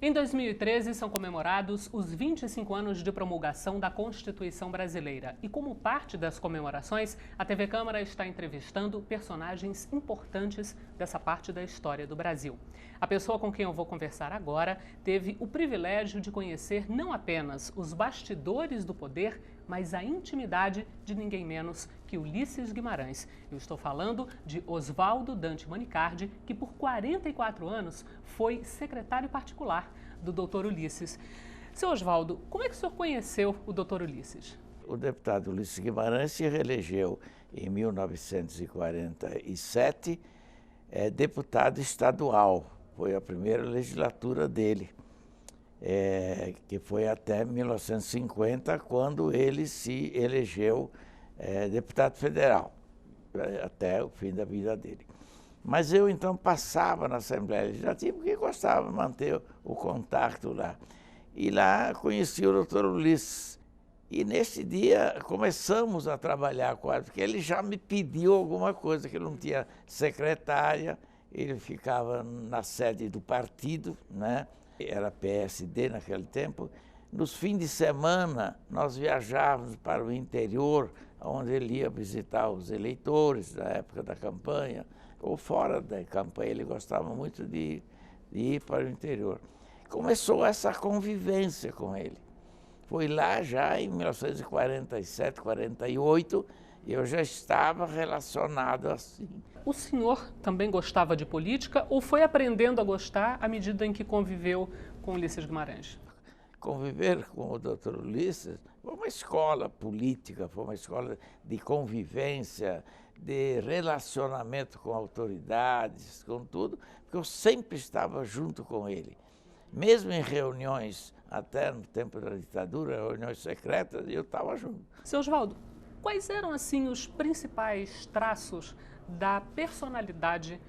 Em 2013, são comemorados os 25 anos de promulgação da Constituição Brasileira. E como parte das comemorações, a TV Câmara está entrevistando personagens importantes dessa parte da história do Brasil. A pessoa com quem eu vou conversar agora teve o privilégio de conhecer não apenas os bastidores do poder, mas a intimidade de ninguém menos que Ulisses Guimarães. Eu estou falando de Oswaldo Dante Manicardi, que por 44 anos foi secretário particular do Dr. Ulisses. Seu Oswaldo, como é que o senhor conheceu o Dr. Ulisses? O deputado Ulisses Guimarães se reelegeu em 1947 deputado estadual. Foi a primeira legislatura dele. Que foi até 1950, quando ele se elegeu deputado federal, até o fim da vida dele. Mas eu, então, passava na Assembleia Legislativa porque gostava de manter o contato lá. E lá conheci o Dr. Ulisses. E nesse dia começamos a trabalhar com ele, porque ele já me pediu alguma coisa, que ele não tinha secretária, ele ficava na sede do partido, né? Era PSD naquele tempo. Nos fins de semana, nós viajávamos para o interior, onde ele ia visitar os eleitores na época da campanha, ou fora da campanha, ele gostava muito de ir para o interior. Começou essa convivência com ele. Foi lá já em 1947, 48, eu já estava relacionado assim. O senhor também gostava de política ou foi aprendendo a gostar à medida em que conviveu com Ulisses Guimarães? Conviver com o Dr. Ulisses foi uma escola política, foi uma escola de convivência, de relacionamento com autoridades, com tudo, porque eu sempre estava junto com ele. Mesmo em reuniões, até no tempo da ditadura, reuniões secretas, eu estava junto. Seu Oswaldo, quais eram, assim, os principais traços da personalidade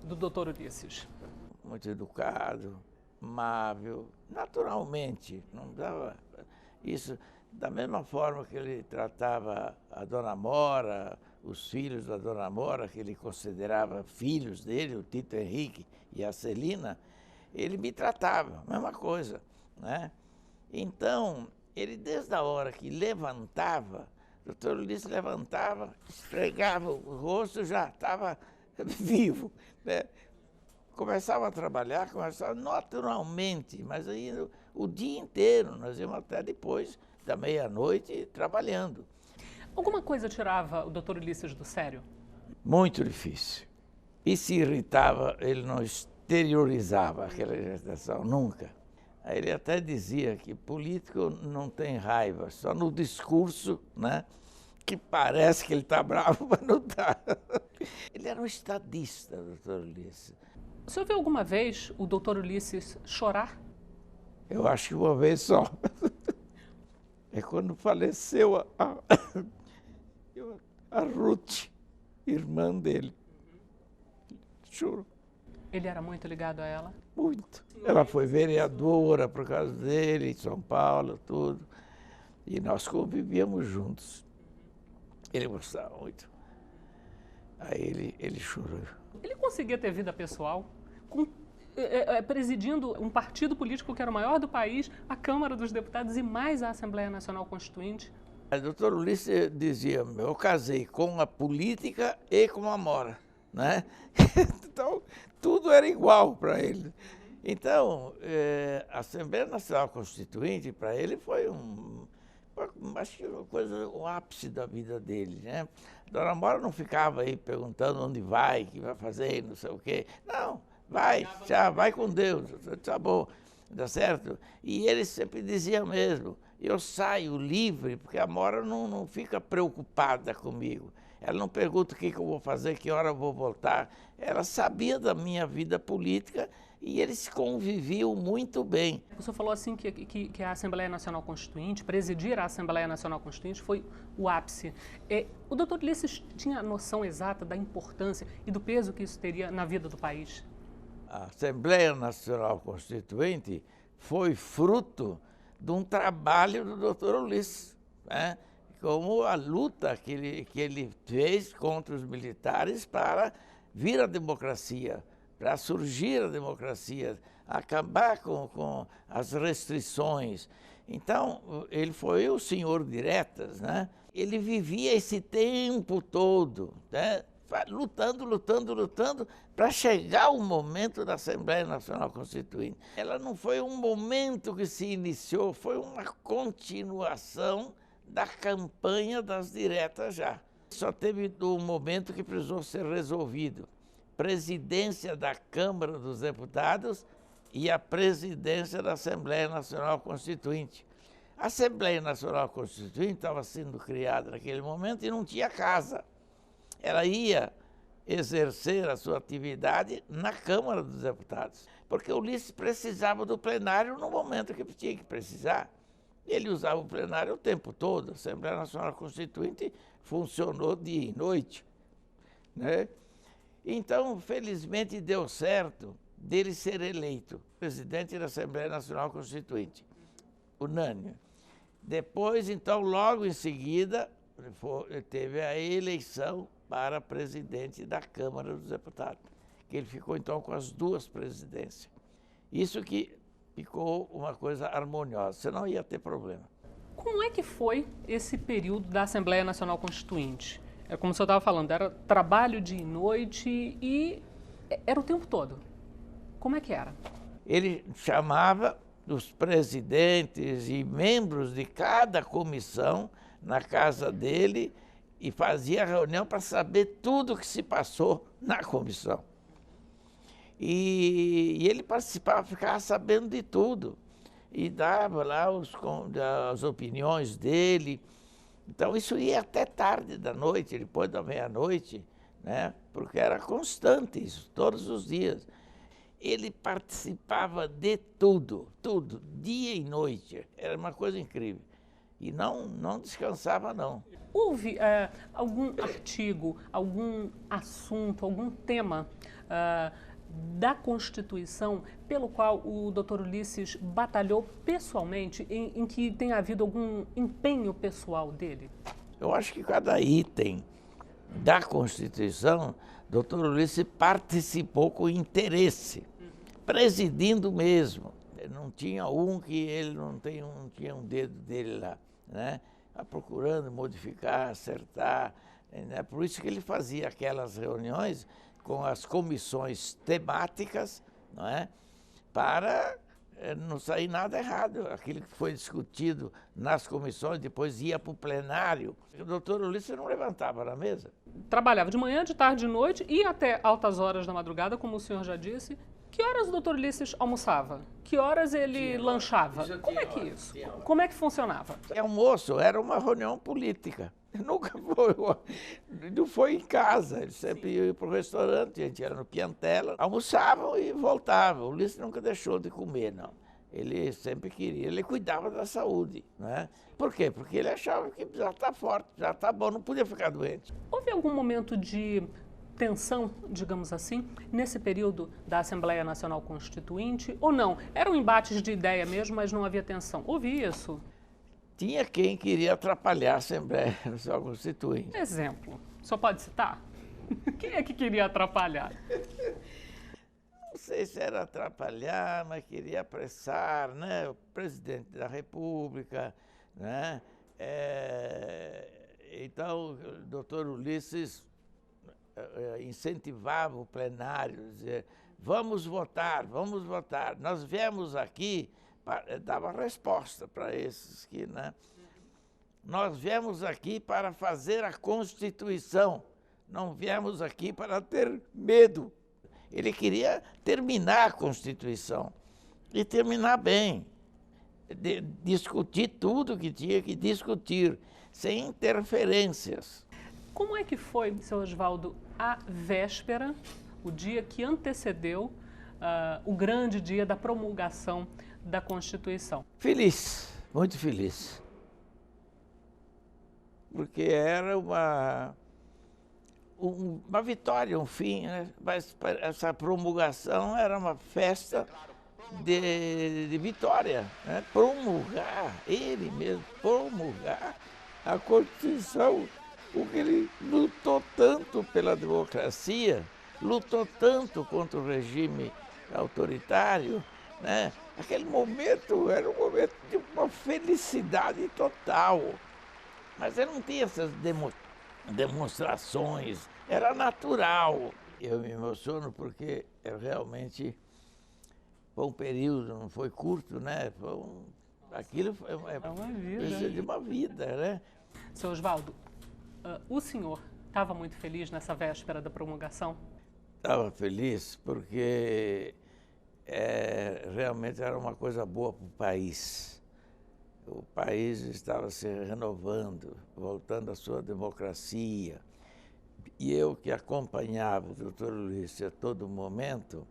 do Dr. Ulisses? Muito educado, amável, naturalmente, não dava isso da mesma forma que ele tratava a Dona Mora, os filhos da Dona Mora, que ele considerava filhos dele, o Tito Henrique e a Celina, ele me tratava, a mesma coisa, né? Então, ele desde a hora que levantava, o Dr. Ulisses levantava, esfregava o rosto, já estava vivo, né? Começava a trabalhar, começava naturalmente, mas aí o dia inteiro, nós íamos até depois da meia-noite trabalhando. Alguma coisa tirava o Dr. Ulisses do sério? Muito difícil. E se irritava, ele não exteriorizava aquela irritação, nunca. Aí ele até dizia que político não tem raiva, só no discurso, né? Que parece que ele está bravo, mas não está. Ele era um estadista, Dr. Ulisses. O senhor viu alguma vez o Dr. Ulisses chorar? Eu acho que uma vez só. É quando faleceu a Ruth, irmã dele. Chorou. Ele era muito ligado a ela? Muito. Ela foi vereadora por causa dele, em São Paulo, tudo. E nós convivíamos juntos. Ele gostava muito. Aí ele chorou. Ele conseguia ter vida pessoal, presidindo um partido político que era o maior do país, a Câmara dos Deputados e mais a Assembleia Nacional Constituinte? O doutor Ulisses dizia, eu casei com a política e com a Mora, né? Então, tudo era igual para ele. Então, a Assembleia Nacional Constituinte, para ele, foi acho que uma coisa, o ápice da vida dele, né? Dona Mora não ficava aí perguntando onde vai, o que vai fazer, não sei o quê. Não, vai, já, vai com Deus, tá bom, dá certo? E ele sempre dizia mesmo, eu saio livre, porque a Mora não fica preocupada comigo. Ela não pergunta o que eu vou fazer, que hora eu vou voltar. Ela sabia da minha vida política e eles conviviam muito bem. O senhor falou assim que a Assembleia Nacional Constituinte, presidir a Assembleia Nacional Constituinte foi o ápice. O doutor Ulisses tinha a noção exata da importância e do peso que isso teria na vida do país? A Assembleia Nacional Constituinte foi fruto de um trabalho do Dr. Ulisses, né? Como a luta que ele fez contra os militares para vir a democracia, para surgir a democracia acabar com as restrições. Então, ele foi o senhor diretas, né? Ele vivia esse tempo todo, né? Lutando, para chegar o momento da Assembleia Nacional Constituinte. Ela não foi um momento que se iniciou, foi uma continuação da campanha das diretas já. Só teve um momento que precisou ser resolvido. Presidência da Câmara dos Deputados e a presidência da Assembleia Nacional Constituinte. A Assembleia Nacional Constituinte estava sendo criada naquele momento e não tinha casa. Ela ia exercer a sua atividade na Câmara dos Deputados, porque o Ulisses precisava do plenário no momento que tinha que precisar. Ele usava o plenário o tempo todo. A Assembleia Nacional Constituinte funcionou dia e noite, né? Então, felizmente, deu certo dele ser eleito presidente da Assembleia Nacional Constituinte, unânime. Depois, então, logo em seguida, teve a eleição para presidente da Câmara dos Deputados, que ele ficou, então, com as duas presidências. Isso que ficou uma coisa harmoniosa, senão ia ter problema. Como é que foi esse período da Assembleia Nacional Constituinte? É como o senhor estava falando, era trabalho dia e noite e era o tempo todo. Como é que era? Ele chamava os presidentes e membros de cada comissão na casa dele e fazia reunião para saber tudo o que se passou na comissão. E ele participava, ficava sabendo de tudo e dava lá as opiniões dele. Então isso ia até tarde da noite, depois da meia-noite, né? Porque era constante isso, todos os dias. Ele participava de tudo, dia e noite. Era uma coisa incrível. E não descansava, não. Houve algum artigo, algum assunto, algum tema da Constituição pelo qual o Dr. Ulisses batalhou pessoalmente, em que tenha havido algum empenho pessoal dele? Eu acho que cada item da Constituição, Dr. Ulisses participou com interesse, presidindo mesmo. Não tinha um que ele não tinha um dedo dele lá, né? Procurando modificar, acertar. Né? Por isso que ele fazia aquelas reuniões com as comissões temáticas, não é? Para não sair nada errado. Aquilo que foi discutido nas comissões, depois ia para o plenário. O doutor Ulisses não levantava na mesa. Trabalhava de manhã, de tarde, de noite e até altas horas da madrugada, como o senhor já disse. Que horas o doutor Ulisses almoçava? Que horas ele lanchava? Como é que isso? Como é que funcionava? Almoço era uma reunião política. Nunca foi, não foi em casa, ele sempre ia para o restaurante, a gente era no Piantella, almoçavam e voltavam. O Ulisses nunca deixou de comer, não. Ele sempre queria, ele cuidava da saúde, né? Por quê? Porque ele achava que já está forte, já está bom, não podia ficar doente. Houve algum momento de tensão, digamos assim, nesse período da Assembleia Nacional Constituinte, ou não? Eram embates de ideia mesmo, mas não havia tensão. Houve isso? Tinha quem queria atrapalhar a Assembleia Nacional Constituinte. Exemplo, só pode citar? Quem é que queria atrapalhar? Não sei se era atrapalhar, mas queria apressar, né? O presidente da República, né? Então, o doutor Ulisses incentivava o plenário, dizia, vamos votar, nós viemos aqui, dava resposta para esses que, né? Nós viemos aqui para fazer a Constituição, não viemos aqui para ter medo. Ele queria terminar a Constituição e terminar bem, discutir tudo que tinha que discutir, sem interferências. Como é que foi, seu Oswaldo, a véspera, o dia que antecedeu o grande dia da promulgação da Constituição? Feliz, muito feliz. Porque era uma vitória, um fim, né? Mas essa promulgação era uma festa de vitória, né? Promulgar, ele mesmo, promulgar a Constituição. Porque ele lutou tanto pela democracia, lutou tanto contra o regime autoritário, né? Aquele momento era um momento de uma felicidade total. Mas eu não tinha essas demonstrações, era natural. Eu me emociono porque eu realmente foi um período, não foi curto, né? Aquilo É uma vida. precisa de uma vida, né? Seu Oswaldo, o senhor estava muito feliz nessa véspera da promulgação? Estava feliz porque realmente era uma coisa boa para o país. O país estava se renovando, voltando à sua democracia. E eu que acompanhava o doutor Ulisses a todo momento,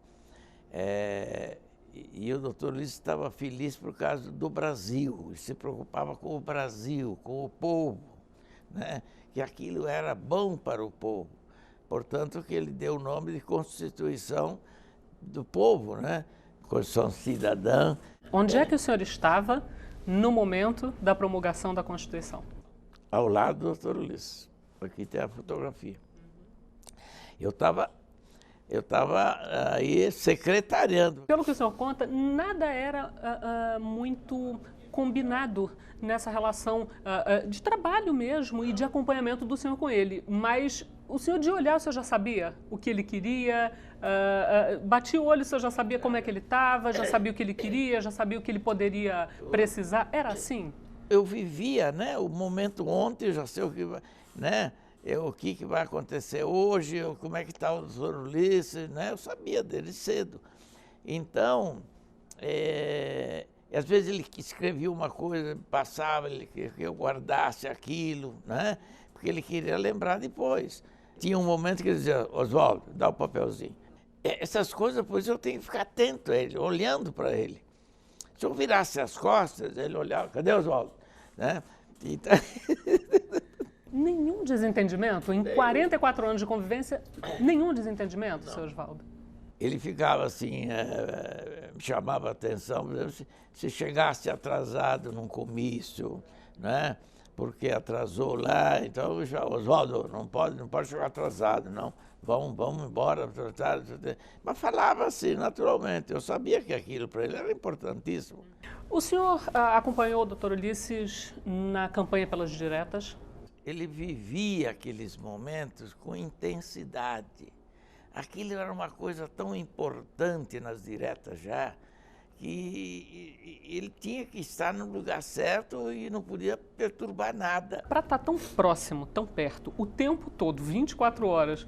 e o doutor Ulisses estava feliz por causa do Brasil, e se preocupava com o Brasil, com o povo, né? Que aquilo era bom para o povo. Portanto, que ele deu o nome de Constituição do Povo, né? Constituição Cidadã. Onde é que o senhor estava no momento da promulgação da Constituição? Ao lado do doutor Ulisses. Aqui tem a fotografia. Eu estava aí secretariando. Pelo que o senhor conta, nada era muito combinado nessa relação de trabalho mesmo e de acompanhamento do senhor com ele. Mas o senhor, de olhar, o senhor já sabia o que ele queria? Batia o olho, o senhor já sabia como é que ele estava, já sabia o que ele queria, já sabia o que ele poderia precisar? Era assim? Eu vivia, né, o momento ontem, eu já sei o que vai, né? O que vai acontecer hoje, como é que está o doutor Ulisses, né? Eu sabia dele cedo. Então, às vezes ele escrevia uma coisa, passava, ele queria que eu guardasse aquilo, né? Porque ele queria lembrar depois. Tinha um momento que ele dizia, Oswaldo, dá o papelzinho. Essas coisas, pois eu tenho que ficar atento a ele, olhando para ele. Se eu virasse as costas, ele olhava, cadê Oswaldo? Né? Então... Nenhum desentendimento? Em 44 anos de convivência, nenhum desentendimento, seu Oswaldo? Ele ficava assim, me chamava a atenção, por exemplo, se chegasse atrasado num comício, né? Porque atrasou lá, então, Oswaldo, não pode chegar atrasado, não. Vamos embora. Mas falava assim, naturalmente. Eu sabia que aquilo para ele era importantíssimo. O senhor acompanhou o doutor Ulisses na campanha pelas diretas? Ele vivia aqueles momentos com intensidade. Aquilo era uma coisa tão importante nas diretas já, que ele tinha que estar no lugar certo e não podia perturbar nada. Para estar tão próximo, tão perto, o tempo todo, 24 horas,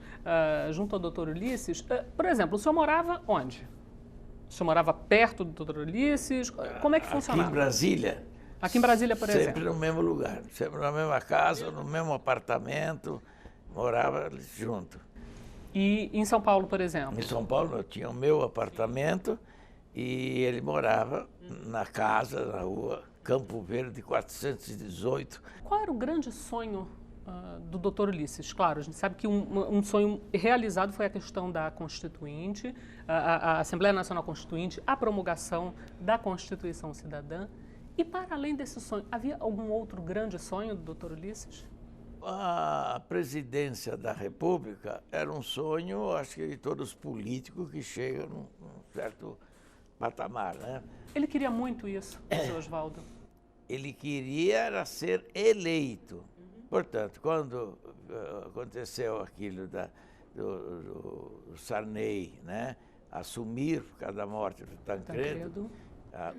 junto ao doutor Ulisses, por exemplo, o senhor morava onde? O senhor morava perto do doutor Ulisses? Como é que funcionava? Aqui em Brasília. Aqui em Brasília, por exemplo? Sempre no mesmo lugar, sempre na mesma casa, no mesmo apartamento, morava junto. E em São Paulo, por exemplo? Em São Paulo eu tinha o meu apartamento e ele morava na casa, na rua Campo Verde 418. Qual era o grande sonho do doutor Ulisses? Claro, a gente sabe que um sonho realizado foi a questão da Constituinte, a Assembleia Nacional Constituinte, a promulgação da Constituição Cidadã. E para além desse sonho, havia algum outro grande sonho do doutor Ulisses? A presidência da República era um sonho, acho que de todos os políticos que chegam num certo patamar, né? Ele queria muito isso, seu Oswaldo. Ele queria era ser eleito. Portanto, quando aconteceu aquilo do Sarney, né, assumir por causa da morte do Tancredo,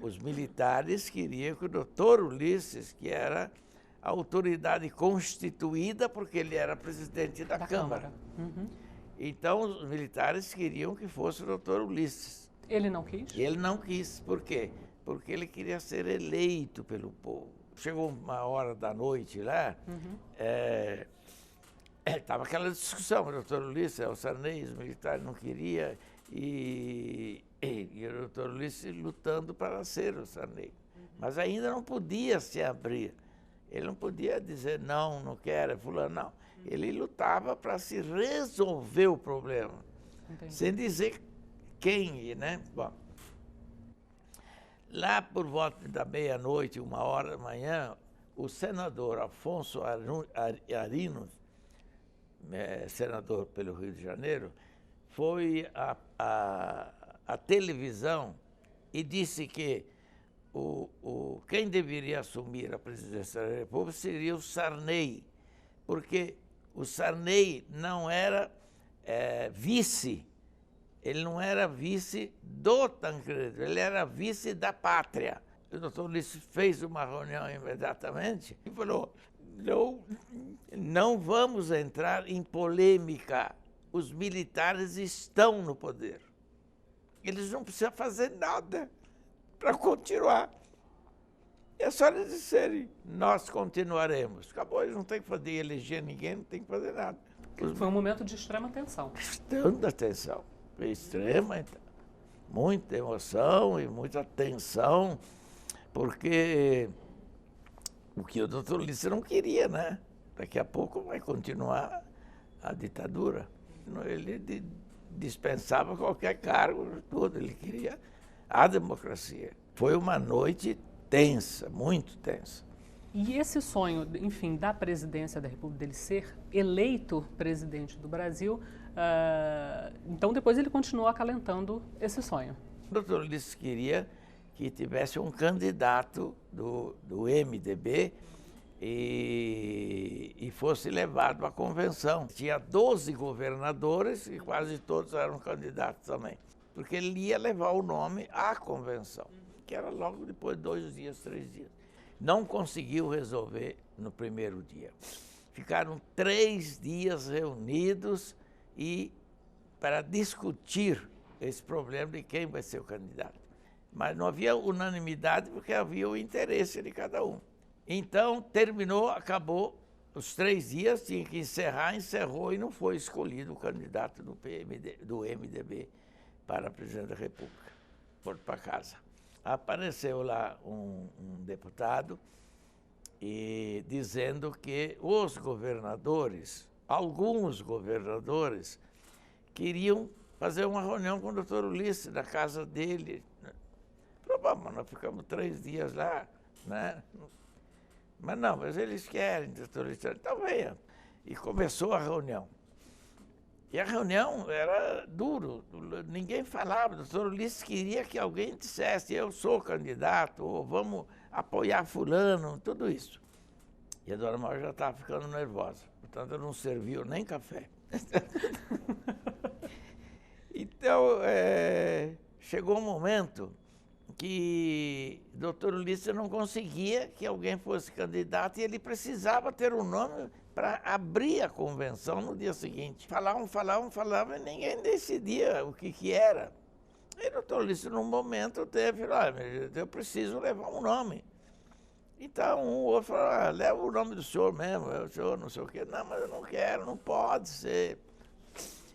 os militares queriam que o doutor Ulisses, que era a autoridade constituída, porque ele era presidente da Câmara. Então, os militares queriam que fosse o doutor Ulisses. Ele não quis? Ele não quis. Por quê? Porque ele queria ser eleito pelo povo. Chegou uma hora da noite lá, estava aquela discussão, o doutor Ulisses, o Sarney, os militares não queriam, e o doutor Ulisses lutando para ser o Sarney. Mas ainda não podia se abrir. Ele não podia dizer, não quero, fulano, não. Ele lutava para se resolver o problema, sem dizer quem, né? Bom, lá por volta da meia-noite, 1h da manhã, o senador Afonso Arinos, senador pelo Rio de Janeiro, foi à televisão e disse que quem deveria assumir a presidência da República seria o Sarney, porque o Sarney não era vice, ele não era vice do Tancredo, ele era vice da pátria. O doutor Ulisses fez uma reunião imediatamente e falou, não vamos entrar em polêmica, os militares estão no poder. Eles não precisam fazer nada para continuar. É só eles disserem, nós continuaremos. Acabou, eles não têm que fazer eleger ninguém, não tem que fazer nada. Foi um momento de extrema tensão. Tanta tensão, extrema, muita emoção e muita tensão, porque o que o doutor Ulisses não queria, né? Daqui a pouco vai continuar a ditadura. Ele dispensava qualquer cargo, tudo, ele queria a democracia. Foi uma noite tensa, muito tensa. E esse sonho, enfim, da presidência da República, dele ser eleito presidente do Brasil, então depois ele continuou acalentando esse sonho. O doutor Ulisses queria que tivesse um candidato do MDB e fosse levado à convenção. Tinha 12 governadores e quase todos eram candidatos também, porque ele ia levar o nome à convenção, que era logo depois de 2 dias, 3 dias. Não conseguiu resolver no primeiro dia. Ficaram 3 dias reunidos para discutir esse problema de quem vai ser o candidato. Mas não havia unanimidade porque havia o interesse de cada um. Então, terminou, acabou, os 3 dias, tinha que encerrar, encerrou e não foi escolhido o candidato do MDB para presidente da República. Foram para casa. Apareceu lá um deputado dizendo que os governadores, alguns governadores, queriam fazer uma reunião com o doutor Ulisses na casa dele. Mas nós ficamos 3 dias lá, né? Mas eles querem, doutor Ulisses, então venha. E começou a reunião. E a reunião era duro, ninguém falava. O doutor Ulisses queria que alguém dissesse, eu sou candidato, ou vamos apoiar fulano, tudo isso. E a dona Maura já estava ficando nervosa, portanto não serviu nem café. Então, chegou um momento que o doutor Ulisses não conseguia que alguém fosse candidato e ele precisava ter um nome para abrir a convenção no dia seguinte. Falavam e ninguém decidia o que era. E o doutor Ulisses, num momento, eu preciso levar um nome. Então, um outro falou, leva o nome do senhor mesmo, o senhor não sei o quê. Não, mas eu não quero, não pode ser.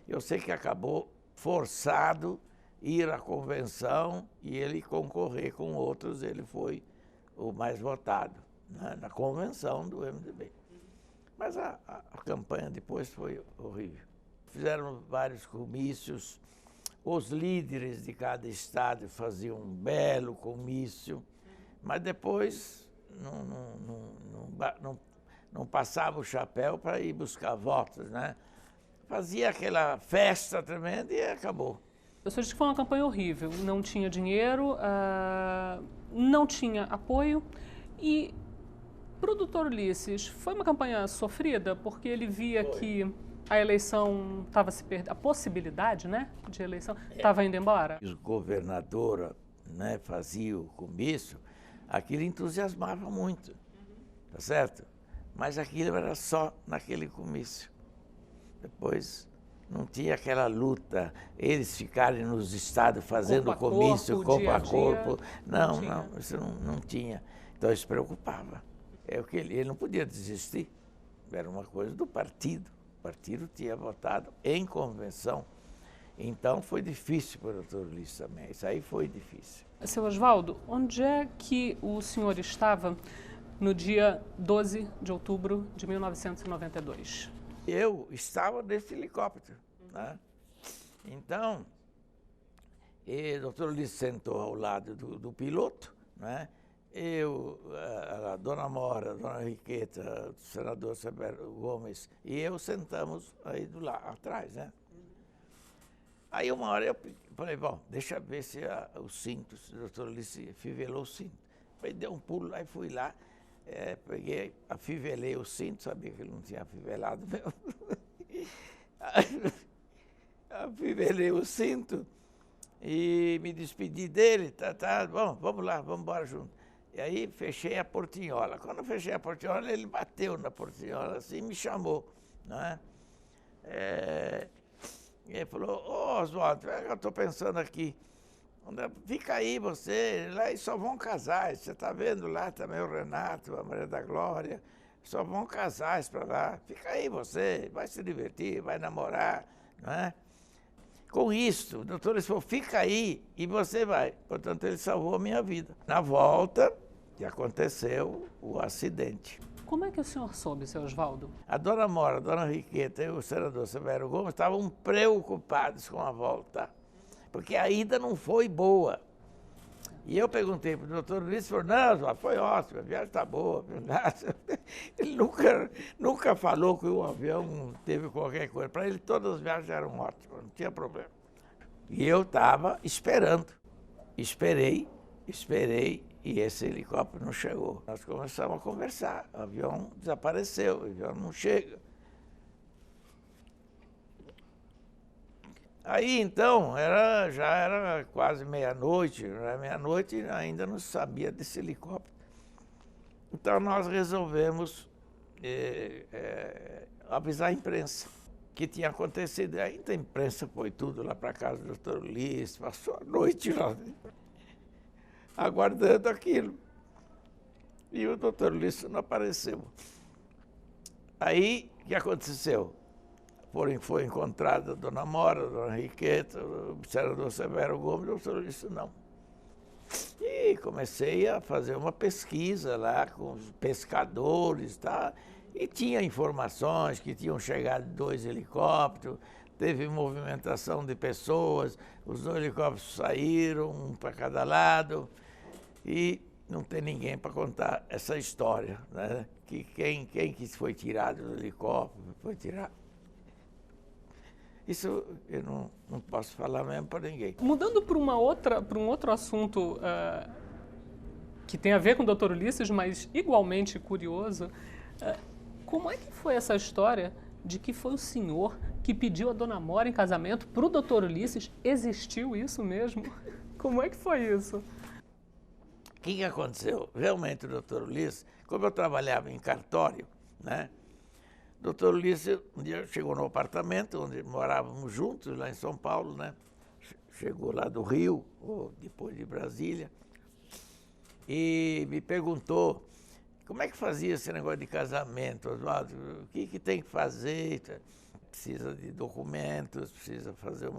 Eu sei que acabou forçado ir à convenção e ele concorrer com outros, ele foi o mais votado na convenção do MDB. Mas a campanha depois foi horrível. Fizeram vários comícios, os líderes de cada estado faziam um belo comício, mas depois não passava o chapéu para ir buscar votos, né? Fazia aquela festa tremenda e acabou. O senhor disse que foi uma campanha horrível, não tinha dinheiro, não tinha apoio e para o doutor Ulisses foi uma campanha sofrida porque ele via que a eleição estava se perdendo, a possibilidade, né, de eleição estava indo embora. Os governadores, né, faziam o comício, aquilo entusiasmava muito, tá certo? Mas aquilo era só naquele comício. Depois não tinha aquela luta, eles ficarem nos estados fazendo comício, corpo a corpo. Não, isso não tinha. Então isso preocupava. Ele não podia desistir, era uma coisa do partido. O partido tinha votado em convenção. Então foi difícil para o doutor Ulisses também, isso aí foi difícil. Seu Oswaldo, onde é que o senhor estava no dia 12 de outubro de 1992? Eu estava nesse helicóptero, né? Então, o doutor Ulisses sentou ao lado do piloto, né? Eu, a dona Mora, a dona Henriqueta, o senador Severo Gomes e eu sentamos aí do lado, atrás, né? Aí uma hora eu falei, bom, deixa eu ver se o cinto, se o doutor Ulisses fivelou o cinto. Aí deu um pulo lá e fui lá, peguei, afivelei o cinto, sabia que ele não tinha afivelado mesmo. Afivelei o cinto e me despedi dele, tá, bom, vamos lá, vamos embora junto. E aí fechei a portinhola. Quando eu fechei a portinhola, ele bateu na portinhola assim e me chamou, não é? E ele falou, ô Oswaldo, eu estou pensando aqui, fica aí você, lá e só vão casais, você está vendo lá também o Renato, a Maria da Glória, só vão casais para lá, fica aí você, vai se divertir, vai namorar, não é? Com isso, o doutor falou, fica aí e você vai. Portanto, ele salvou a minha vida. Na volta, que aconteceu o acidente. Como é que o senhor soube, seu Oswaldo? A dona Mora, a dona Henriqueta e o senador Severo Gomes estavam preocupados com a volta, porque a ida não foi boa. E eu perguntei para o doutor Luiz, falou, não, foi ótimo, a viagem está boa. Ele nunca falou que o avião teve qualquer coisa. Para ele, todas as viagens eram ótimas, não tinha problema. E eu estava esperando. Esperei, e esse helicóptero não chegou. Nós começamos a conversar, o avião desapareceu, o avião não chega. Aí, então, já era quase meia-noite, meia-noite e ainda não sabia desse helicóptero. Então, nós resolvemos avisar a imprensa que tinha acontecido. Ainda a imprensa foi tudo lá para casa do doutor Ulisses, passou a noite lá, aguardando aquilo. E o doutor Ulisses não apareceu. Aí, o que aconteceu? Foi encontrada a dona Mora, a dona Henriqueta, o senador Severo Gomes, o doutor Ulisses não. E comecei a fazer uma pesquisa lá com os pescadores, tá? E tinha informações que tinham chegado 2 helicópteros, teve movimentação de pessoas, os 2 helicópteros saíram, um para cada lado, e não tem ninguém para contar essa história, né? Que quem que foi tirado do helicóptero, foi tirado. Isso eu não posso falar mesmo para ninguém. Mudando para um outro assunto que tem a ver com o Dr. Ulisses, mas igualmente curioso, como é que foi essa história de que foi o senhor que pediu a dona Mora em casamento para o Dr. Ulisses? Existiu isso mesmo? Como é que foi isso? O que aconteceu? Realmente o doutor Ulisses, como eu trabalhava em cartório, né? O doutor Ulisses um dia chegou no apartamento onde morávamos juntos, lá em São Paulo, né? Chegou lá do Rio, ou depois de Brasília, e me perguntou como é que fazia esse negócio de casamento, Oswaldo? O que tem que fazer? Precisa de documentos, precisa fazer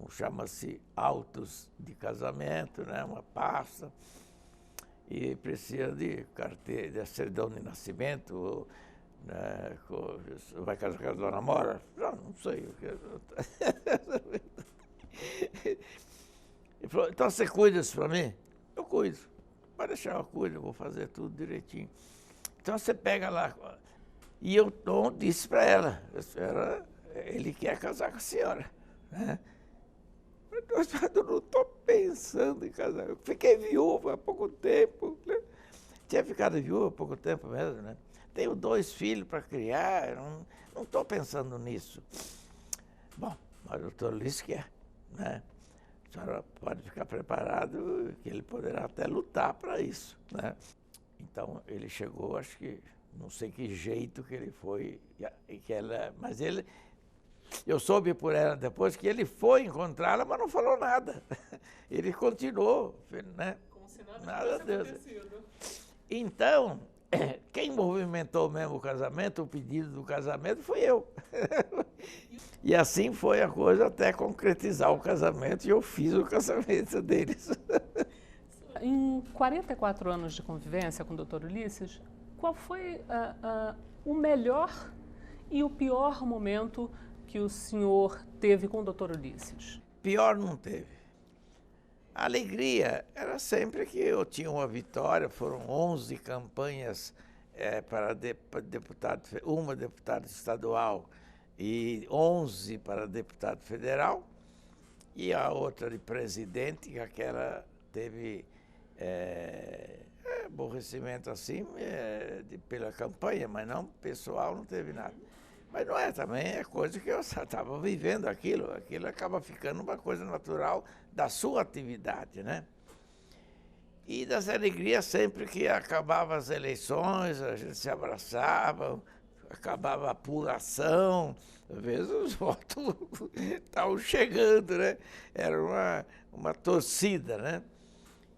chama-se autos de casamento, né? Uma pasta, e precisa de carteira, de certidão de nascimento, né? Vai casar com a dona Mora? Não sei. Ele falou, então você cuida isso para mim? Eu cuido. Pode deixar, eu cuido, eu vou fazer tudo direitinho. Então você pega lá. E eu disse para ela, ele quer casar com a senhora, né? Eu não estou pensando em casar. Eu fiquei viúva há pouco tempo, né? Tinha ficado viúva há pouco tempo mesmo, né? Tenho 2 filhos para criar, não estou pensando nisso. Bom, mas o doutor Ulisses quer, né? A senhora pode ficar preparado que ele poderá até lutar para isso, né? Então, ele chegou, acho que, não sei que jeito que ele foi, mas eu soube por ela depois que ele foi encontrá-la, mas não falou nada. Ele continuou, né? Como se nada tivesse acontecido. Então, quem movimentou mesmo o casamento, o pedido do casamento, fui eu. E assim foi a coisa até concretizar o casamento, e eu fiz o casamento deles. Em 44 anos de convivência com o Dr. Ulisses, qual foi o melhor e o pior momento que o senhor teve com o Dr. Ulisses? Pior não teve. A alegria era sempre que eu tinha uma vitória, foram 11 campanhas para deputado, uma deputada estadual e 11 para deputado federal. E a outra de presidente, que aquela teve aborrecimento assim pela campanha, mas não pessoal, não teve nada. Mas não é também, é coisa que eu estava vivendo aquilo acaba ficando uma coisa natural da sua atividade, né? E das alegrias sempre que acabavam as eleições, a gente se abraçava, acabava a apuração, às vezes os votos estavam chegando, né? Era uma torcida, né?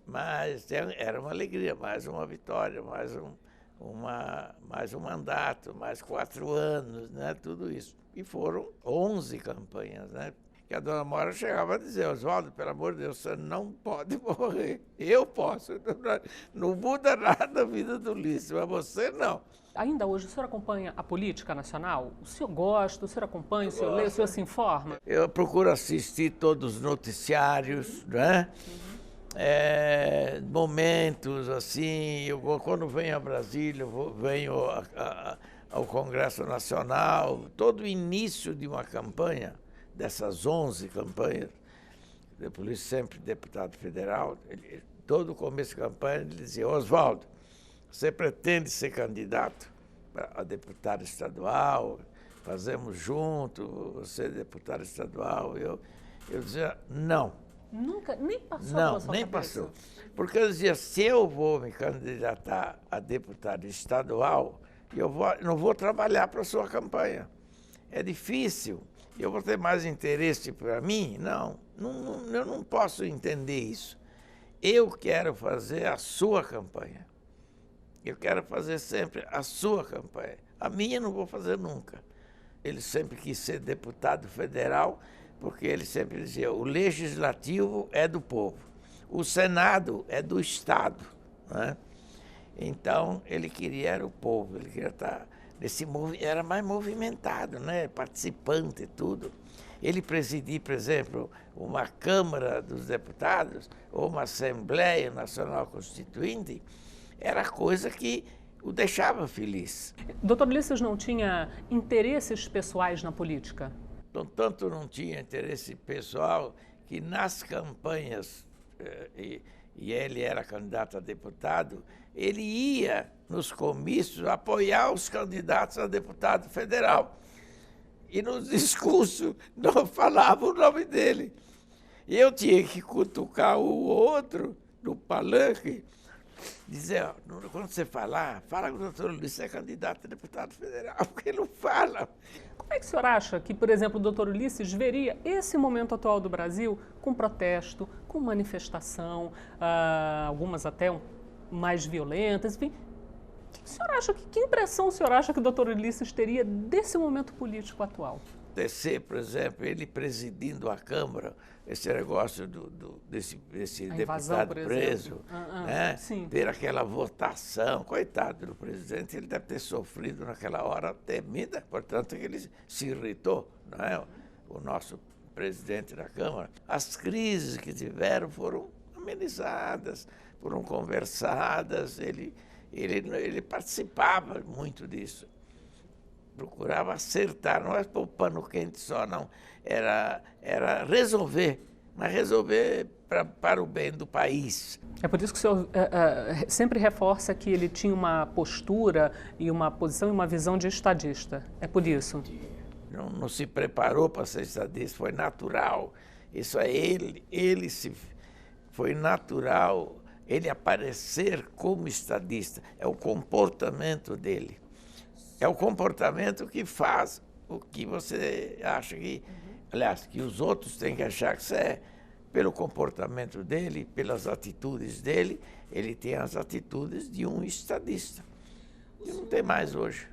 Mas era uma alegria, mais uma vitória, mais um mandato, mais 4 anos, né? Tudo isso. E foram 11 campanhas, né? Que a dona Mora chegava a dizer: Oswaldo, pelo amor de Deus, você não pode morrer. Eu posso. Não muda nada a vida do Ulisses, mas você não. Ainda hoje, o senhor acompanha a política nacional? O senhor gosta, o senhor acompanha, o senhor lê, o senhor se informa? Eu procuro assistir todos os noticiários, né? Momentos assim, quando venho a Brasília, venho ao Congresso Nacional, todo o início de uma campanha, dessas 11 campanhas, o Ulisses sempre deputado federal, todo o começo de campanha ele dizia: Oswaldo, você pretende ser candidato a deputado estadual? Fazemos junto, você é deputado estadual. Eu dizia: não. Nunca, nem passou não, pela sua nem cabeça? Passou. Porque eu dizia: se eu vou me candidatar a deputado estadual, eu não vou trabalhar para a sua campanha. É difícil. Eu vou ter mais interesse para mim? Não, eu não posso entender isso. Eu quero fazer a sua campanha. Eu quero fazer sempre a sua campanha. A minha não vou fazer nunca. Ele sempre quis ser deputado federal, porque ele sempre dizia: o legislativo é do povo, o Senado é do Estado, né? Então, ele queria era o povo, ele queria estar nesse movimento, era mais movimentado, né? Participante e tudo. Ele presidir, por exemplo, uma Câmara dos Deputados ou uma Assembleia Nacional Constituinte, era coisa que o deixava feliz. Doutor Ulisses não tinha interesses pessoais na política? Então, tanto não tinha interesse pessoal que nas campanhas, e ele era candidato a deputado, ele ia nos comícios apoiar os candidatos a deputado federal. E nos discursos não falava o nome dele. E eu tinha que cutucar o outro no palanque, dizer: ó, quando você falar, fala que o doutor Ulisses é candidato a deputado federal, porque ele não fala. Como é que o senhor acha que, por exemplo, o doutor Ulisses veria esse momento atual do Brasil com protesto, com manifestação, algumas até mais violentas, enfim? O senhor acha que impressão o senhor acha que o doutor Ulisses teria desse momento político atual? Tecer, por exemplo, ele presidindo a Câmara, esse negócio desse deputado preso, né? Ter aquela votação, coitado do presidente, ele deve ter sofrido naquela hora temida, portanto que ele se irritou, não é? O nosso presidente da Câmara. As crises que tiveram foram amenizadas, foram conversadas, ele participava muito disso. Procurava acertar, não é pôr pano quente só, não. Era resolver, mas resolver para o bem do país. É por isso que o senhor sempre reforça que ele tinha uma postura e uma posição e uma visão de estadista. É por isso? Não se preparou para ser estadista, foi natural. Isso é foi natural ele aparecer como estadista. É o comportamento dele. É o comportamento que faz o que você acha que... Aliás, que os outros têm que achar que você é. Pelo comportamento dele, pelas atitudes dele, ele tem as atitudes de um estadista. E não tem mais hoje.